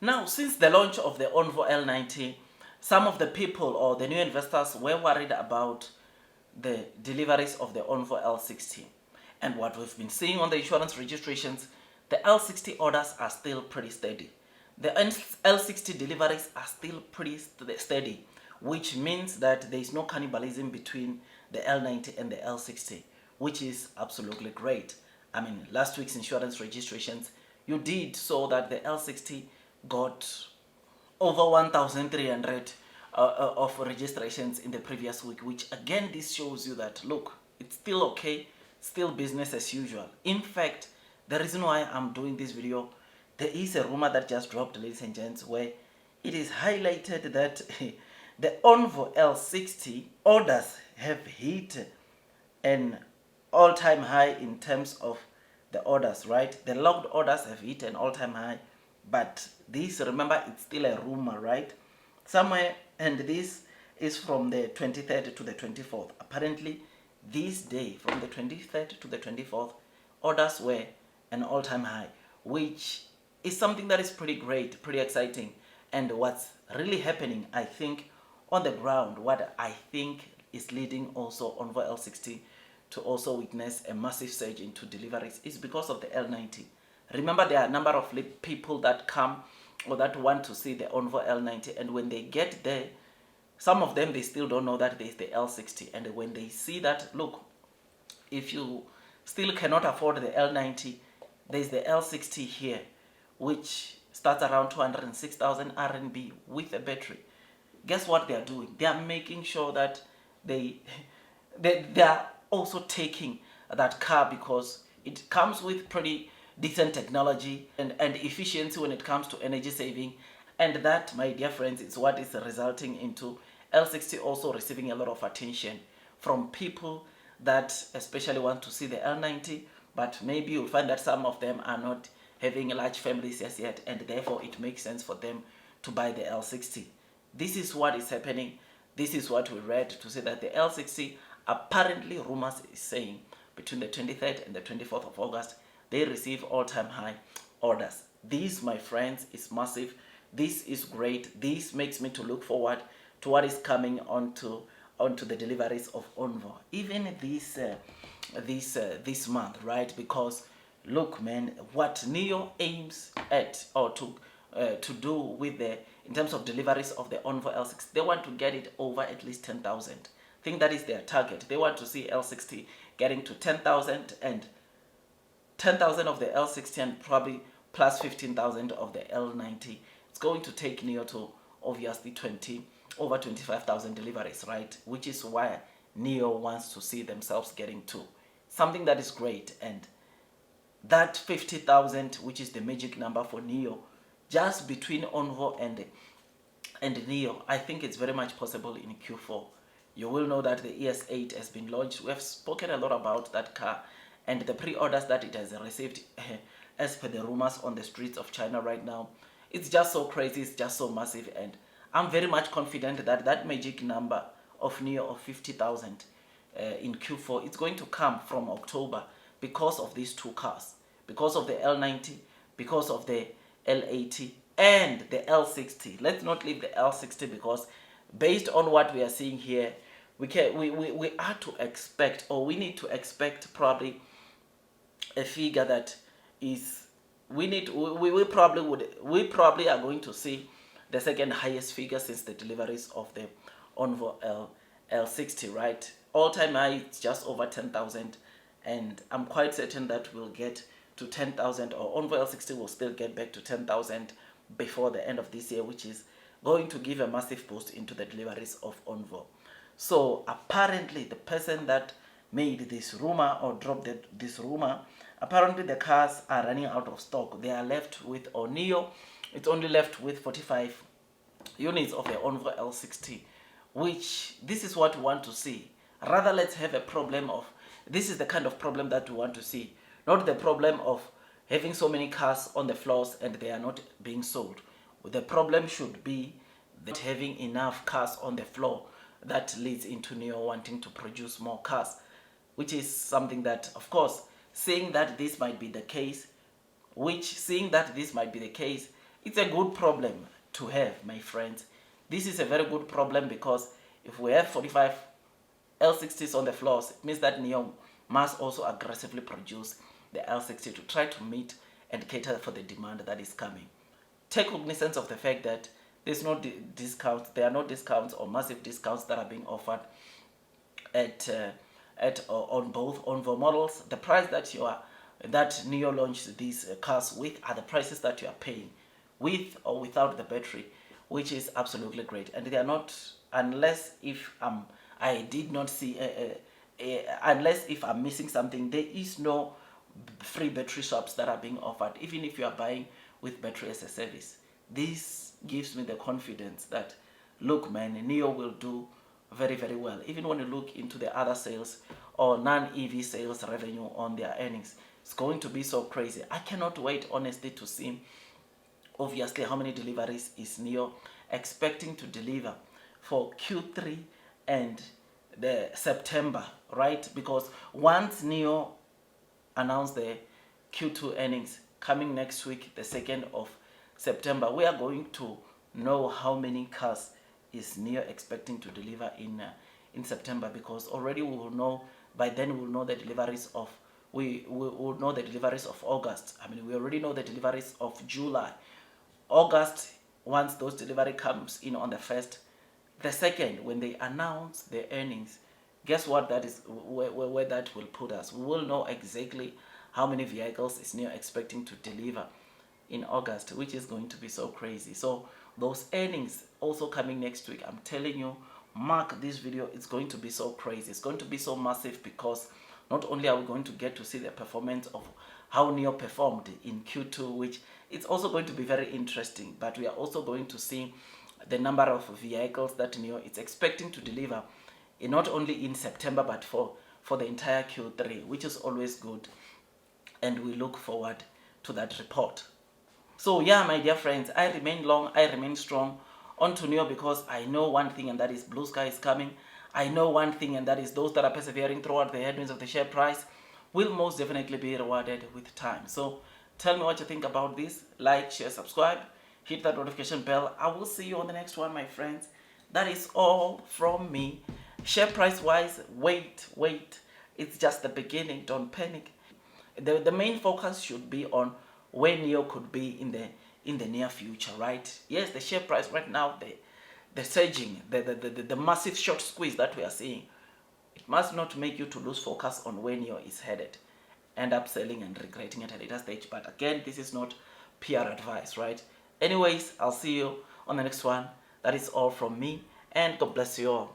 Now, since the launch of the ONVO L90, some of the people or the new investors were worried about the deliveries of the ONVO L60. And what we've been seeing on the insurance registrations, the L60 orders are still pretty steady. The L60 deliveries are still pretty steady, which means that there is no cannibalism between the L90 and the L60, which is absolutely great. I mean, last week's insurance registrations, you did so that the L60 got over 1,300 of registrations in the previous week, which again, this shows you that, look, it's still okay, still business as usual. In fact, the reason why I'm doing this video, there is a rumor that just dropped, ladies and gents, where it is highlighted that the ONVO L60 orders have hit an all-time high in terms of the orders, right? The logged orders have hit an all-time high, but this, remember, it's still a rumor, right? Somewhere, and this is from the 23rd to the 24th. Apparently, this day, from the 23rd to the 24th, orders were an all-time high, which is something that is pretty great, pretty exciting. And what's really happening, I think, on the ground, what I think is leading also ONVO L60 to also witness a massive surge into deliveries is because of the L90. Remember, there are a number of people that come or that want to see the ONVO L90, and when they get there, some of them, they still don't know that there's the L60. And when they see that, look, if you still cannot afford the L90, there's the L60 here, which starts around 206,000 RMB with a battery. Guess what they are doing? They are making sure that they are also taking that car because it comes with pretty decent technology and efficiency when it comes to energy saving. And that, my dear friends, is what is resulting into L60 also receiving a lot of attention from people that especially want to see the L90, but maybe you'll find that some of them are not having large families as yet, and therefore it makes sense for them to buy the L60. This is what is happening. This is what we read to say that the L60, apparently rumors is saying between the 23rd and the 24th of August, they receive all-time high orders. This, my friends, is massive. This is great. This makes me to look forward to what is coming onto the deliveries of ONVO, even this month, right? Because look, man, what Nio aims at or to do with the in terms of deliveries of the ONVO L60, they want to get it over at least 10,000. I think that is their target. They want to see L60 getting to 10,000 and 10,000 of the L60 and probably plus 15,000 of the L90. It's going to take Nio to obviously over 25,000 deliveries, right? Which is why Nio wants to see themselves getting to something that is great. And that 50,000, which is the magic number for Nio, just between ONVO and Nio, I think it's very much possible in Q4. You will know that the ES8 has been launched. We have spoken a lot about that car and the pre-orders that it has received as per the rumors on the streets of China right now. It's just so crazy, it's just so massive, and I'm very much confident that that magic number of Nio of 50,000 in Q4, it's going to come from October because of these two cars, because of the L90, because of the L80 and the L60. Let's not leave the L60 because based on what we are seeing here, we are to expect, or we need to expect probably a figure that is we probably are going to see the second highest figure since the deliveries of the ONVO L60, right? All-time high, it's just over 10,000, and I'm quite certain that we'll get to 10,000, or ONVO L60 will still get back to 10,000 before the end of this year, which is going to give a massive boost into the deliveries of ONVO. So apparently the person that made this rumor or dropped this rumor, apparently the cars are running out of stock. They are left with, or Nio, it's only left with 45 units of the ONVO L60, which this is what we want to see. Rather, let's have a problem of, this is the kind of problem that we want to see, not the problem of having so many cars on the floors and they are not being sold. The problem should be that having enough cars on the floor that leads into Nio wanting to produce more cars, which is something that, of course, seeing that this might be the case, It's a good problem to have, my friends. This is a very good problem because if we have 45 L60s on the floors, it means that Nio must also aggressively produce the L60 to try to meet and cater for the demand that is coming. Take cognizance of the fact that there's no discounts. There are no discounts or massive discounts that are being offered on both ONVO models. The price that Nio launched these cars with are the prices that you are paying with or without the battery, which is absolutely great. And they are not, unless if I did not see unless if I'm missing something, there is no free battery swaps that are being offered, even if you are buying with battery as a service. This gives me the confidence that, look man, Nio will do very, very well. Even when you look into the other sales or non-EV sales revenue on their earnings, it's going to be so crazy. I cannot wait, honestly, to see obviously how many deliveries is Nio expecting to deliver for Q3 and the September, right? Because once Nio announced the Q2 earnings coming next week, the 2nd of September, we are going to know how many cars is Nio expecting to deliver in September, because already we will know, by then we will know the deliveries of we will know the deliveries of August. I mean, we already know the deliveries of July. August, once those delivery comes in on the 1st, the 2nd, when they announce the earnings, guess what, that is where that will put us. We will know exactly how many vehicles is Nio expecting to deliver in August, which is going to be so crazy. So those earnings also coming next week, I'm telling you, mark this video, it's going to be so crazy. It's going to be so massive, because not only are we going to get to see the performance of how Nio performed in Q2, which it's also going to be very interesting, but we are also going to see the number of vehicles that Nio is expecting to deliver, not only in September, but for the entire Q3, which is always good, and we look forward to that report. So yeah, my dear friends, I remain long, I remain strong onto Nio, because I know one thing, and that is blue sky is coming. I know one thing, and that is those that are persevering throughout the headwinds of the share price will most definitely be rewarded with time. So tell me what you think about this. Like, share, subscribe, hit that notification bell. I will see you on the next one, my friends. That is all from me. Share price wise, wait, it's just the beginning. Don't panic. The main focus should be on where Nio could be in the near future, right? Yes, the share price right now, the surging, the massive short squeeze that we are seeing, it must not make you to lose focus on where Nio is headed. End up selling and regretting it at a later stage. But again, this is not PR advice, right? Anyways, I'll see you on the next one. That is all from me, and God bless you all.